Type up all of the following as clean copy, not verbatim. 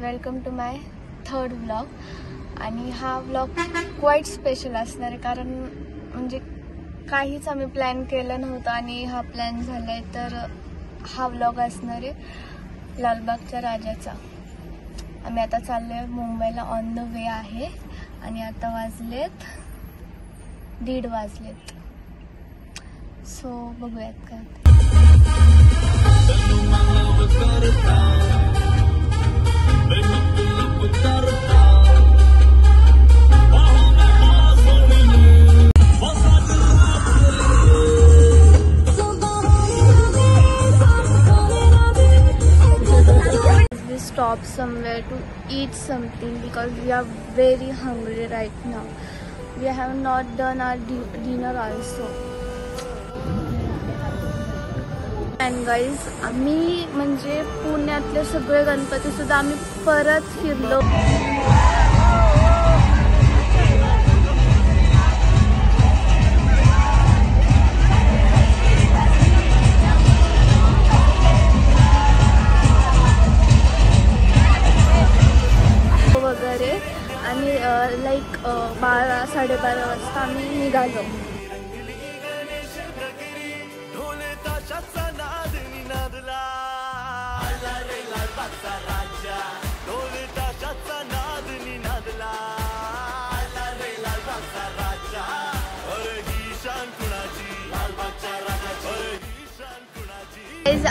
Welcome to my third vlog. आणि हा vlog quiet special असणार आहे, कारण म्हणजे काहीच आम्ही प्लॅन केलं नव्हतं आणि हा प्लॅन झालाय. तर हा व्लॉग असणार आहे लालबागच्या राजाचा. आम्ही आता चाललोय मुंबईला, ऑन द वे आहे. आणि आता वाजलेत 1:30. सो बघूयात काय. Stop somewhere to eat something because we are very hungry right now. We have not done our dinner also. And guys, आम्ही म्हणजे पुण्यातले सगळे गणपती सुद्धा आम्ही परत फिरलो. वगैरे आणि लाईक 12-12:30 वाजता आम्ही निघालो.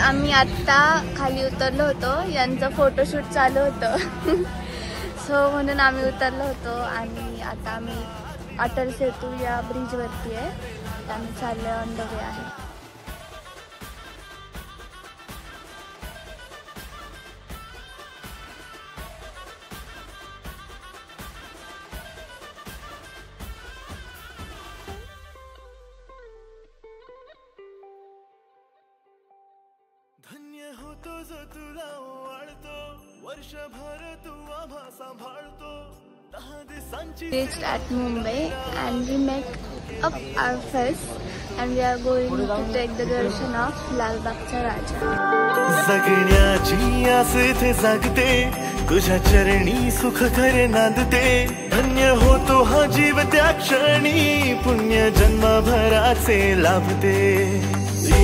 आम्ही आत्ता खाली उतरलो होतो, यांचं फोटोशूट चालू होतं. सो म्हणून आम्ही उतरलो होतो आणि आता आम्ही अटल सेतू या ब्रिजवरती आहे. आम्ही चाललो ऑन द वे आहे. धन्य होतो जो तुला ओवाळतो, वर्षभर तू आम्हा सांभाळतो. 10 दिवसांची reached at Mumbai and we met up our first and we are going to take the darshan of लालबागचा राजा. जगण्याची आस इथे जागते, तुझ्या चरणी सुख खरे नांदते. धन्य होतो हा जीव त्या क्षणी, पुण्य जन्मभराचे लाभते.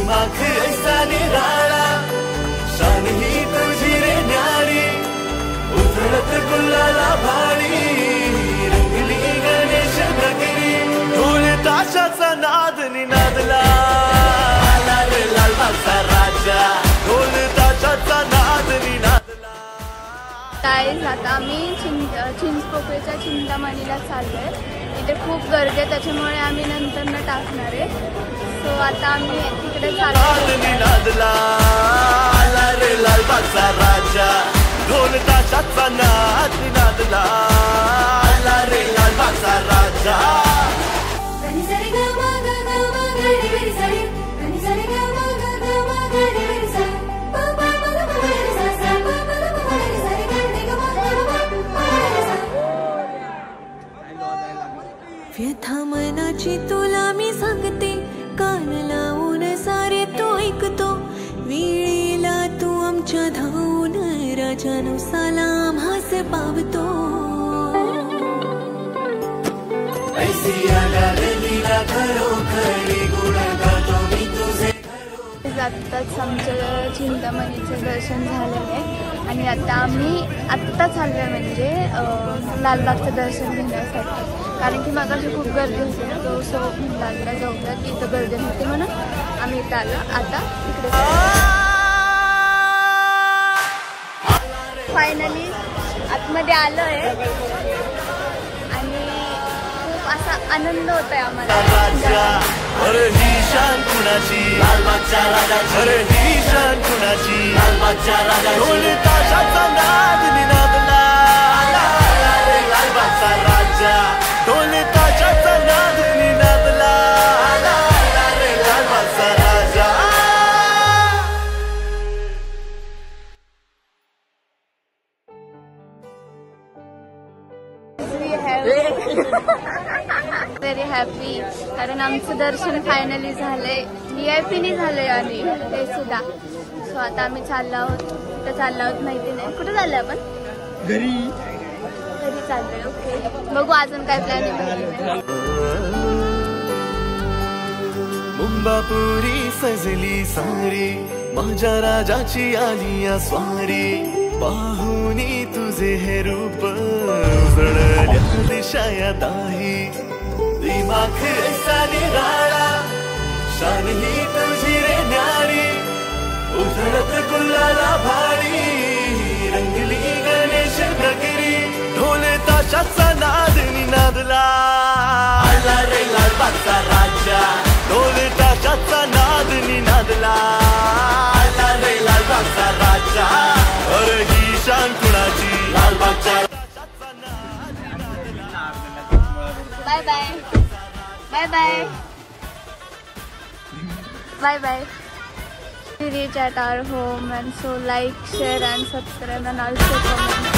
माख ऐसा निराळा, शान ही तुझी रे न्यारी, उधळत गुलाला भारी. रंगली गणेश नगरी, ढोल ताशाचा नाद निनादला. आला रे लालबागचा राजा, ढोल ताशाचा नाद निनादला. गाईज, आता आम्ही चिंचपोकळीच्या चिंतामणीला चाललोय. इथे खूप गर्दी आहे, त्याच्यामुळे आम्ही नंतर न टाकणार आहे. सो आता आम्ही तिकडे चाललो. निनादला आला रे लालबागचा राजा, ढोल ताशाचा नाद निनादला. आला रे लालबागचा राजा. व्यथा मनाची तुला मी सांगते, कान लावून सारे तो ऐकतो. वेळेला तू आमच्या धावून, राजानु सलाम हास पावतो. आत्ताच आमचं चिंतामणीचं दर्शन झालेलं आहे आणि आता आम्ही आत्ता चाललो आहे म्हणजे लालबागचं दर्शन घेण्यासाठी. कारण की मागाशी खूप गर्दी होती, सो लालबागला जाऊया की इथं गर्दी नव्हती म्हणून आम्ही इथं आलो. आता इकडे फायनली आतमध्ये आलो आहे आणि खूप असा आनंद होत आहे आम्हाला. अरे ही शान कुणाची, लालबागचा राजा. अरे ही शान कुणाची, लालबागचा राजा. ढोल ताशाचा नाद निनादला. आला रे लालबागचा राजा, ढोल ताशाचा नाद निनादला. आला रे लालबागचा राजा. व्हेरी हॅपी, कारण आमचं दर्शन फायनली झालंय. VIP ने झालंय आणि ते सुद्धा. सो आता आम्ही चाललो आहोत. कुठे चाललो आहोत माहिती नाही. कुठे चाललो आपण? घरी चाललोय. ओके, बघू अजून काय प्लॅन आहे. मुंबापुरी सजली सारी माझ्या राजाची आली या स्वारी पाहुनी तुझे हे रूप उजळल्या दिशा या दाही दिमाख ऐसा निराळा शान ही तुझी रे न्यारी उधळत गुलाला भारी रंगली गणेश नगरी ढोले ताशाचा नाद निनादला आला रे लालबागचा राजा ढोले ताशाचा नाद निनादला आला रे लालबागचा राजा अरे ही शान कुणाची लालबागचा bye bye bye bye bye bye. We reach at our home, and so like, share and subscribe and also comment.